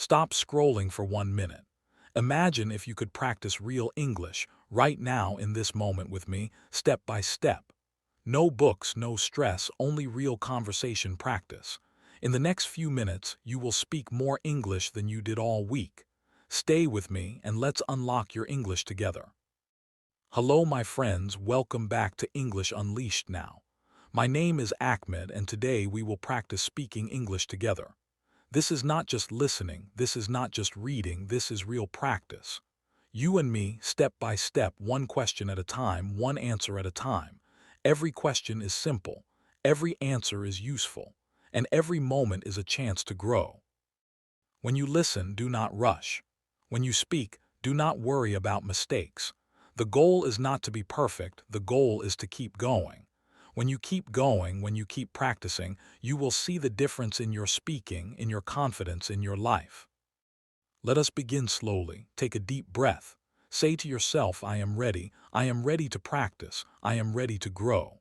Stop scrolling for 1 minute. Imagine if you could practice real English right now in this moment with me, step by step. No books, no stress, only real conversation practice. In the next few minutes, you will speak more English than you did all week. Stay with me and let's unlock your English together. Hello, my friends. Welcome back to English Unleashed now. My name is Ahmed, and today we will practice speaking English together. This is not just listening, this is not just reading, this is real practice. You and me, step by step, one question at a time, one answer at a time. Every question is simple, every answer is useful, and every moment is a chance to grow. When you listen, do not rush. When you speak, do not worry about mistakes. The goal is not to be perfect, the goal is to keep going. When you keep going, when you keep practicing, you will see the difference in your speaking, in your confidence, in your life. Let us begin slowly. Take a deep breath. Say to yourself, I am ready to practice, I am ready to grow.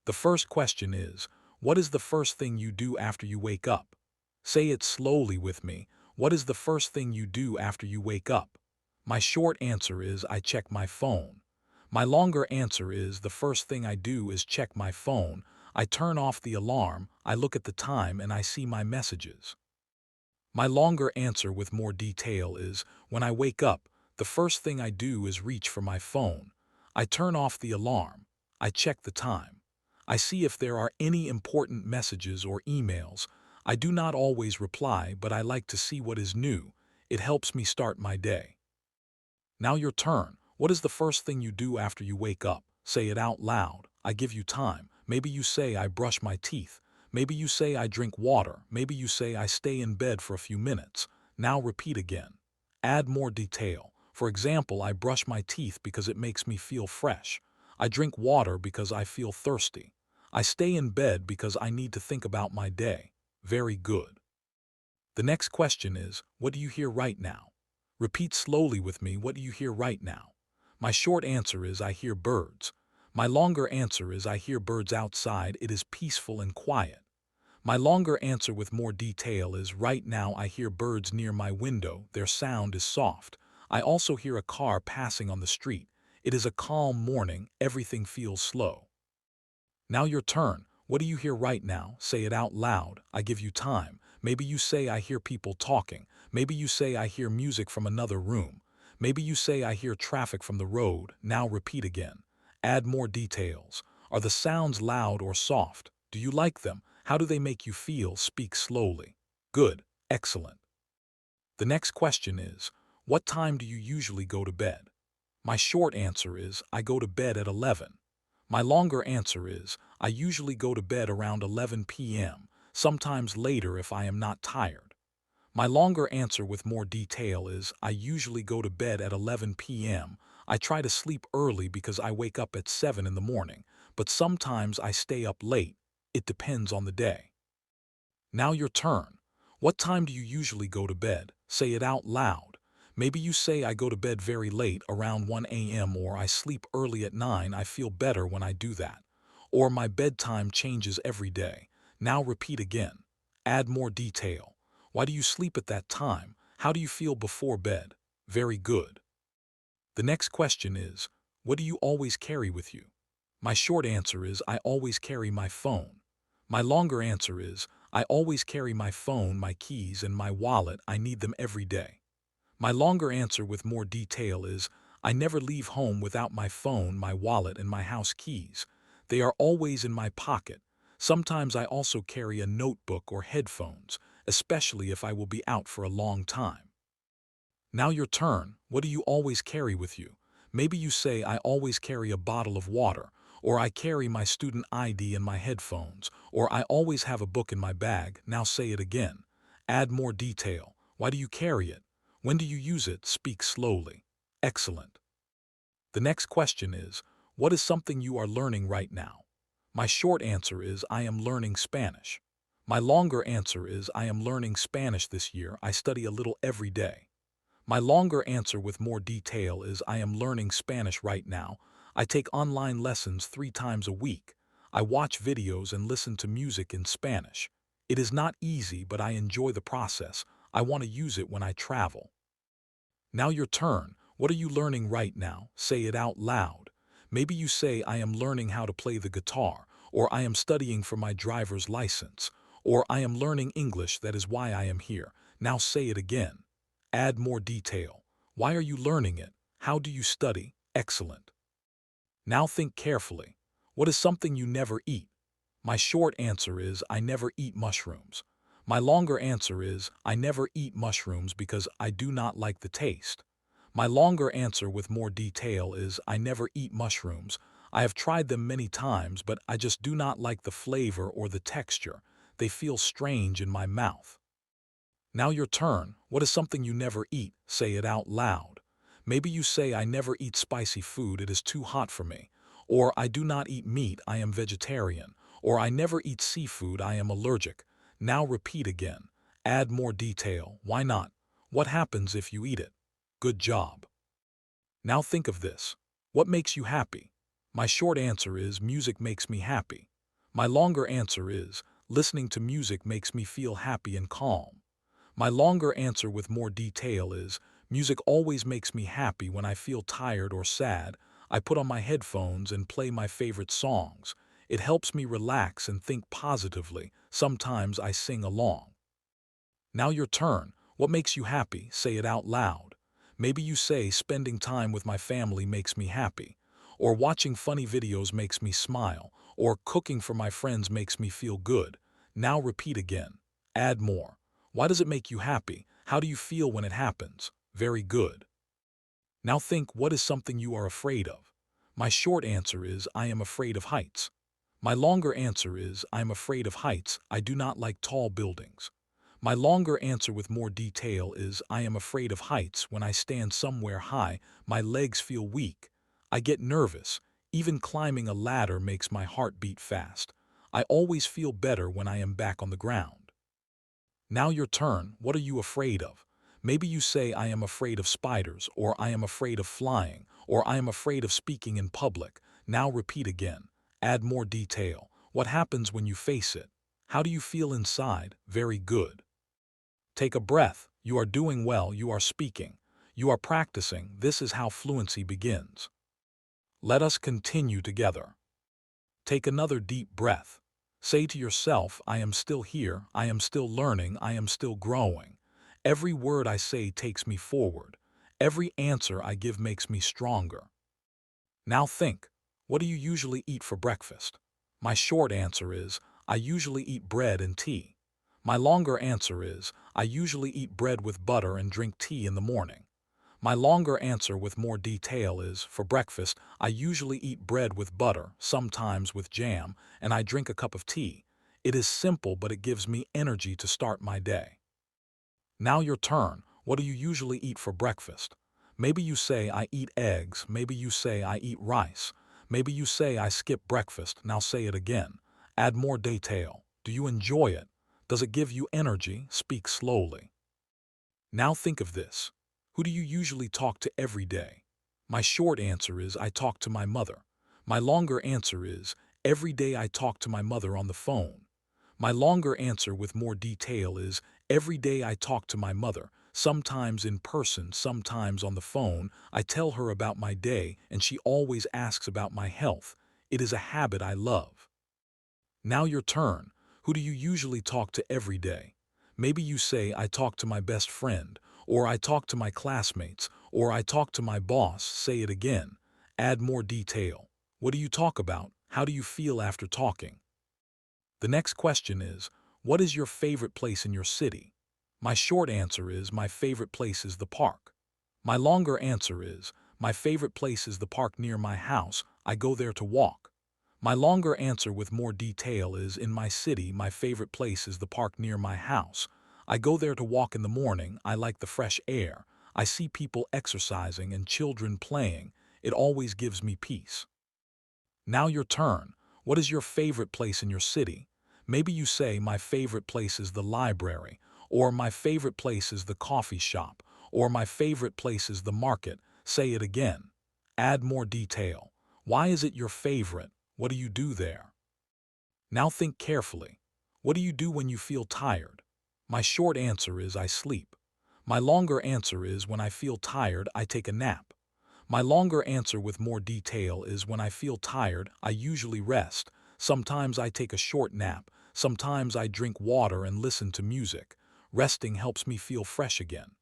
The first question is, what is the first thing you do after you wake up? Say it slowly with me. What is the first thing you do after you wake up? My short answer is, I check my phone. My longer answer is, the first thing I do is check my phone. I turn off the alarm, I look at the time, and I see my messages. My longer answer with more detail is, when I wake up, the first thing I do is reach for my phone. I turn off the alarm. I check the time. I see if there are any important messages or emails. I do not always reply, but I like to see what is new. It helps me start my day. Now your turn. What is the first thing you do after you wake up? Say it out loud. I give you time. Maybe you say, I brush my teeth. Maybe you say, I drink water. Maybe you say, I stay in bed for a few minutes. Now repeat again. Add more detail. For example, I brush my teeth because it makes me feel fresh. I drink water because I feel thirsty. I stay in bed because I need to think about my day. Very good. The next question is, what do you hear right now? Repeat slowly with me, what do you hear right now? My short answer is, I hear birds. My longer answer is, I hear birds outside, it is peaceful and quiet. My longer answer with more detail is, right now I hear birds near my window, their sound is soft. I also hear a car passing on the street. It is a calm morning, everything feels slow. Now your turn. What do you hear right now? Say it out loud. I give you time. Maybe you say, I hear people talking. Maybe you say, I hear music from another room. Maybe you say, I hear traffic from the road. Now repeat again. Add more details. Are the sounds loud or soft? Do you like them? How do they make you feel? Speak slowly. Good. Excellent. The next question is, what time do you usually go to bed? My short answer is, I go to bed at 11. My longer answer is, I usually go to bed around 11 p.m., sometimes later if I am not tired. My longer answer with more detail is, I usually go to bed at 11 p.m. I try to sleep early because I wake up at 7 in the morning, but sometimes I stay up late. It depends on the day. Now your turn. What time do you usually go to bed? Say it out loud. Maybe you say, I go to bed very late, around 1 a.m., or I sleep early at 9, I feel better when I do that. Or my bedtime changes every day. Now repeat again. Add more detail. Why do you sleep at that time? How do you feel before bed? Very good. The next question is, what do you always carry with you? My short answer is, I always carry my phone. My longer answer is, I always carry my phone, my keys, and my wallet. I need them every day. My longer answer with more detail is, I never leave home without my phone, my wallet, and my house keys. They are always in my pocket. Sometimes I also carry a notebook or headphones, especially if I will be out for a long time. Now your turn. What do you always carry with you? Maybe you say, I always carry a bottle of water, or I carry my student ID and my headphones, or I always have a book in my bag. Now say it again. Add more detail. Why do you carry it? When do you use it? Speak slowly. Excellent. The next question is, what is something you are learning right now? My short answer is, I am learning Spanish. My longer answer is, I am learning Spanish this year. I study a little every day. My longer answer with more detail is, I am learning Spanish right now. I take online lessons 3 times a week. I watch videos and listen to music in Spanish. It is not easy, but I enjoy the process. I want to use it when I travel. Now your turn. What are you learning right now? Say it out loud. Maybe you say, I am learning how to play the guitar, or I am studying for my driver's license, or I am learning English, that is why I am here. Now say it again. Add more detail. Why are you learning it? How do you study? Excellent. Now think carefully. What is something you never eat? My short answer is, I never eat mushrooms. My longer answer is, I never eat mushrooms because I do not like the taste. My longer answer with more detail is, I never eat mushrooms. I have tried them many times, but I just do not like the flavor or the texture. They feel strange in my mouth. Now your turn. What is something you never eat? Say it out loud. Maybe you say, I never eat spicy food, it is too hot for me. Or I do not eat meat, I am vegetarian. Or I never eat seafood, I am allergic. Now repeat again. Add more detail. Why not? What happens if you eat it? Good job. Now think of this. What makes you happy? My short answer is, music makes me happy. My longer answer is, listening to music makes me feel happy and calm. My longer answer with more detail is, music always makes me happy when I feel tired or sad. I put on my headphones and play my favorite songs. It helps me relax and think positively. Sometimes I sing along. Now your turn. What makes you happy? Say it out loud. Maybe you say, spending time with my family makes me happy. Or watching funny videos makes me smile. Or cooking for my friends makes me feel good. Now repeat again. Add more. Why does it make you happy? How do you feel when it happens? Very good. Now think, what is something you are afraid of? My short answer is, I am afraid of heights. My longer answer is, I am afraid of heights. I do not like tall buildings. My longer answer with more detail is, I am afraid of heights. When I stand somewhere high, my legs feel weak. I get nervous. Even climbing a ladder makes my heart beat fast. I always feel better when I am back on the ground. Now your turn. What are you afraid of? Maybe you say, I am afraid of spiders, or I am afraid of flying, or I am afraid of speaking in public. Now repeat again. Add more detail. What happens when you face it? How do you feel inside? Very good. Take a breath. You are doing well. You are speaking. You are practicing. This is how fluency begins. Let us continue together. Take another deep breath. Say to yourself, I am still here, I am still learning, I am still growing. Every word I say takes me forward. Every answer I give makes me stronger. Now think, what do you usually eat for breakfast? My short answer is, I usually eat bread and tea. My longer answer is, I usually eat bread with butter and drink tea in the morning. My longer answer with more detail is, for breakfast, I usually eat bread with butter, sometimes with jam, and I drink a cup of tea. It is simple, but it gives me energy to start my day. Now your turn. What do you usually eat for breakfast? Maybe you say, I eat eggs. Maybe you say, I eat rice. Maybe you say, I skip breakfast. Now say it again. Add more detail. Do you enjoy it? Does it give you energy? Speak slowly. Now think of this. Who do you usually talk to every day? My short answer is, I talk to my mother. My longer answer is, every day I talk to my mother on the phone. My longer answer with more detail is, every day I talk to my mother, sometimes in person, sometimes on the phone. I tell her about my day, and she always asks about my health. It is a habit I love. Now your turn. Who do you usually talk to every day? Maybe you say, I talk to my best friend, or I talk to my classmates, or I talk to my boss. Say it again. Add more detail. What do you talk about? How do you feel after talking? The next question is, what is your favorite place in your city? My short answer is, my favorite place is the park. My longer answer is, my favorite place is the park near my house. I go there to walk. My longer answer with more detail is, in my city, my favorite place is the park near my house. I go there to walk in the morning. I like the fresh air. I see people exercising and children playing. It always gives me peace. Now your turn. What is your favorite place in your city? Maybe you say, my favorite place is the library, or my favorite place is the coffee shop, or my favorite place is the market. Say it again. Add more detail. Why is it your favorite? What do you do there? Now think carefully. What do you do when you feel tired? My short answer is I sleep. My longer answer is when I feel tired, I take a nap. My longer answer with more detail is when I feel tired, I usually rest. Sometimes I take a short nap. Sometimes I drink water and listen to music. Resting helps me feel fresh again.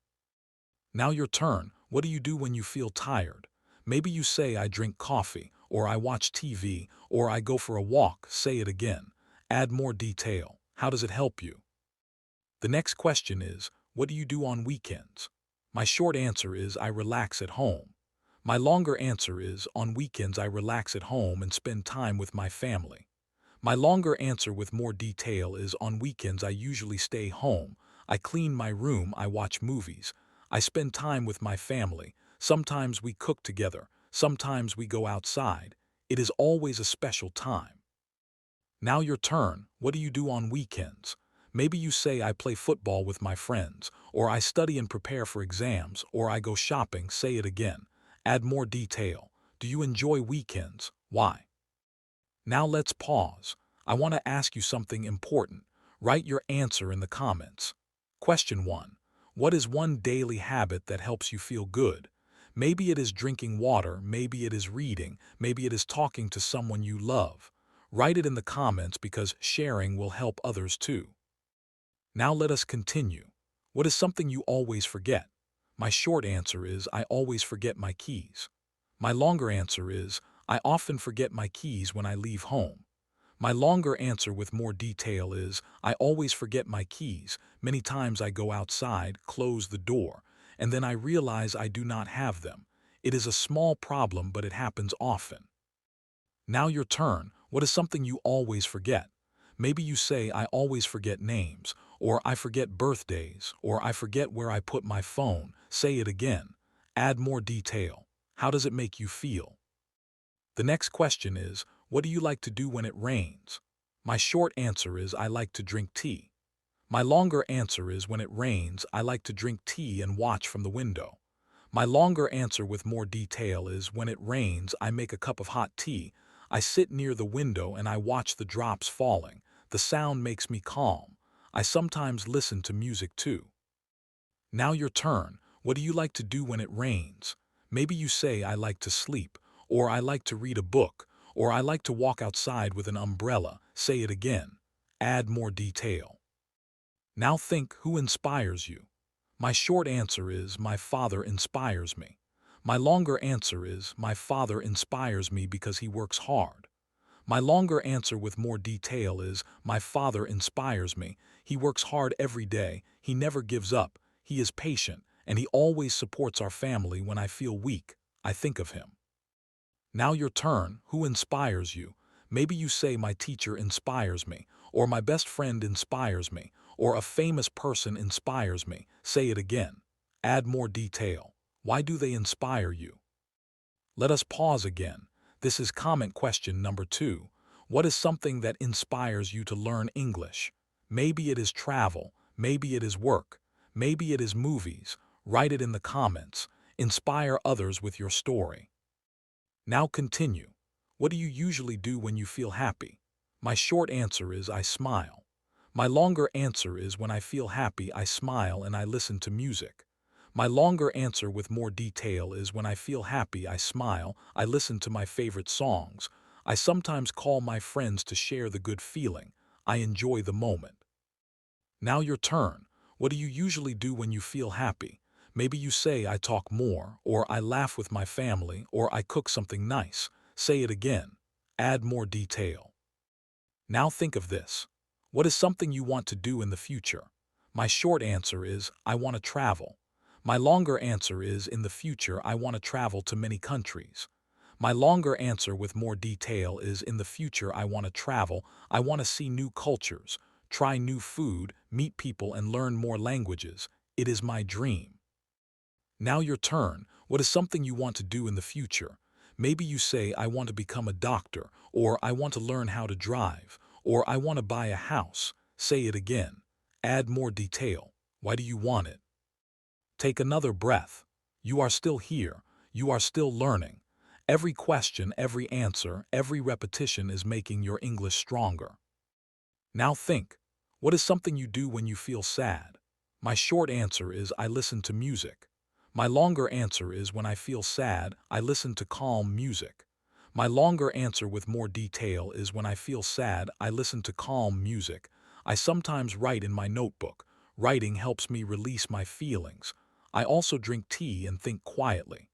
Now your turn. What do you do when you feel tired? Maybe you say I drink coffee, or I watch TV, or I go for a walk. Say it again. Add more detail. How does it help you? The next question is, what do you do on weekends? My short answer is I relax at home. My longer answer is on weekends I relax at home and spend time with my family. My longer answer with more detail is on weekends I usually stay home. I clean my room, I watch movies. I spend time with my family. Sometimes we cook together. Sometimes we go outside. It is always a special time. Now your turn. What do you do on weekends? Maybe you say I play football with my friends, or I study and prepare for exams, or I go shopping. Say it again. Add more detail. Do you enjoy weekends? Why? Now let's pause. I want to ask you something important. Write your answer in the comments. Question 1. What is one daily habit that helps you feel good? Maybe it is drinking water, maybe it is reading, maybe it is talking to someone you love. Write it in the comments because sharing will help others too. Now let us continue. What is something you always forget? My short answer is I always forget my keys. My longer answer is I often forget my keys when I leave home. My longer answer with more detail is I always forget my keys. Many times I go outside, close the door, and then I realize I do not have them. It is a small problem, but it happens often. Now your turn. What is something you always forget? Maybe you say I always forget names, or I forget birthdays, or I forget where I put my phone. Say it again. Add more detail. How does it make you feel? The next question is, what do you like to do when it rains? My short answer is I like to drink tea. My longer answer is when it rains, I like to drink tea and watch from the window. My longer answer with more detail is when it rains, I make a cup of hot tea. I sit near the window and I watch the drops falling. The sound makes me calm. I sometimes listen to music too. Now your turn. What do you like to do when it rains? Maybe you say I like to sleep, or I like to read a book, or I like to walk outside with an umbrella. Say it again. Add more detail. Now think, who inspires you? My short answer is my father inspires me. My longer answer is my father inspires me because he works hard. My longer answer with more detail is my father inspires me. He works hard every day. He never gives up. He is patient, and he always supports our family. When I feel weak, I think of him. Now your turn. Who inspires you? Maybe you say my teacher inspires me, or my best friend inspires me, or a famous person inspires me. Say it again. Add more detail. Why do they inspire you? Let us pause again. This is comment question number 2. What is something that inspires you to learn English? Maybe it is travel, maybe it is work, maybe it is movies. Write it in the comments. Inspire others with your story. Now continue. What do you usually do when you feel happy? My short answer is I smile. My longer answer is when I feel happy, I smile and I listen to music. My longer answer with more detail is when I feel happy, I smile, I listen to my favorite songs. I sometimes call my friends to share the good feeling. I enjoy the moment. Now your turn. What do you usually do when you feel happy? Maybe you say I talk more, or I laugh with my family, or I cook something nice. Say it again. Add more detail. Now think of this. What is something you want to do in the future? My short answer is I want to travel. My longer answer is in the future I want to travel to many countries. My longer answer with more detail is in the future I want to travel. I want to see new cultures, try new food, meet people and learn more languages. It is my dream. Now your turn. What is something you want to do in the future? Maybe you say I want to become a doctor, or I want to learn how to drive, or I want to buy a house. Say it again. Add more detail. Why do you want it? Take another breath. You are still here. You are still learning. Every question, every answer, every repetition is making your English stronger. Now think. What is something you do when you feel sad? My short answer is I listen to music. My longer answer is when I feel sad, I listen to calm music. My longer answer with more detail is when I feel sad, I listen to calm music. I sometimes write in my notebook. Writing helps me release my feelings. I also drink tea and think quietly.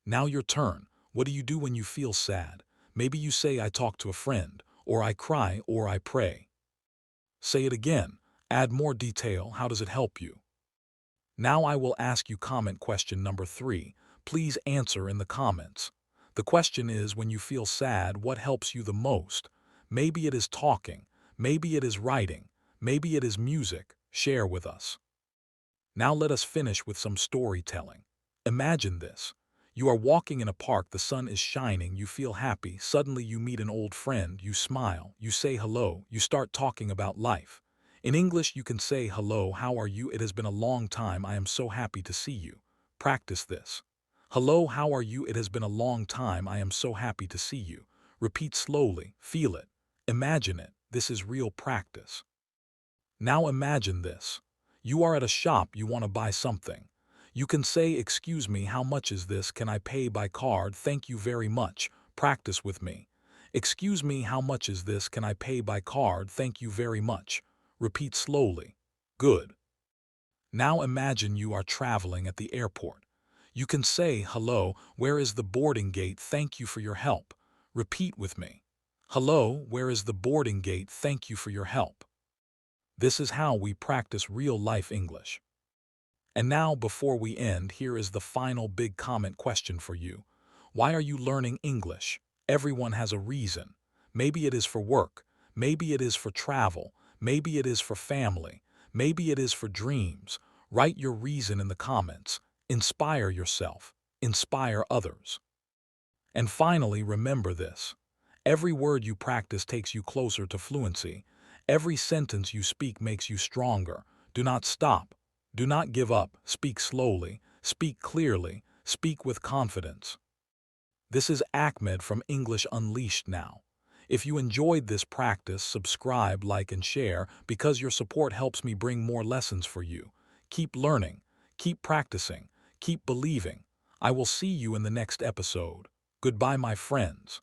Now your turn. What do you do when you feel sad? Maybe you say I talk to a friend, or I cry, or I pray. Say it again. Add more detail. How does it help you? Now I will ask you comment question number 3. Please answer in the comments. The question is, when you feel sad, what helps you the most? Maybe it is talking. Maybe it is writing. Maybe it is music. Share with us. Now let us finish with some storytelling. Imagine this. You are walking in a park, the sun is shining, you feel happy, suddenly you meet an old friend, you smile, you say hello, you start talking about life. In English you can say, hello, how are you? It has been a long time, I am so happy to see you. Practice this. Hello, how are you? It has been a long time, I am so happy to see you. Repeat slowly, feel it, imagine it, this is real practice. Now imagine this. You are at a shop, you want to buy something. You can say, excuse me, how much is this? Can I pay by card? Thank you very much. Practice with me. Excuse me, how much is this? Can I pay by card? Thank you very much. Repeat slowly. Good. Now imagine you are traveling at the airport. You can say, hello, where is the boarding gate? Thank you for your help. Repeat with me. Hello, where is the boarding gate? Thank you for your help. This is how we practice real-life English. And now, before we end, here is the final big comment question for you. Why are you learning English? Everyone has a reason. Maybe it is for work. Maybe it is for travel. Maybe it is for family. Maybe it is for dreams. Write your reason in the comments. Inspire yourself. Inspire others. And finally, remember this. Every word you practice takes you closer to fluency. Every sentence you speak makes you stronger. Do not stop. Do not give up. Speak slowly. Speak clearly. Speak with confidence. This is Ahmed from English Unleashed now. If you enjoyed this practice, subscribe, like, and share because your support helps me bring more lessons for you. Keep learning. Keep practicing. Keep believing. I will see you in the next episode. Goodbye, my friends.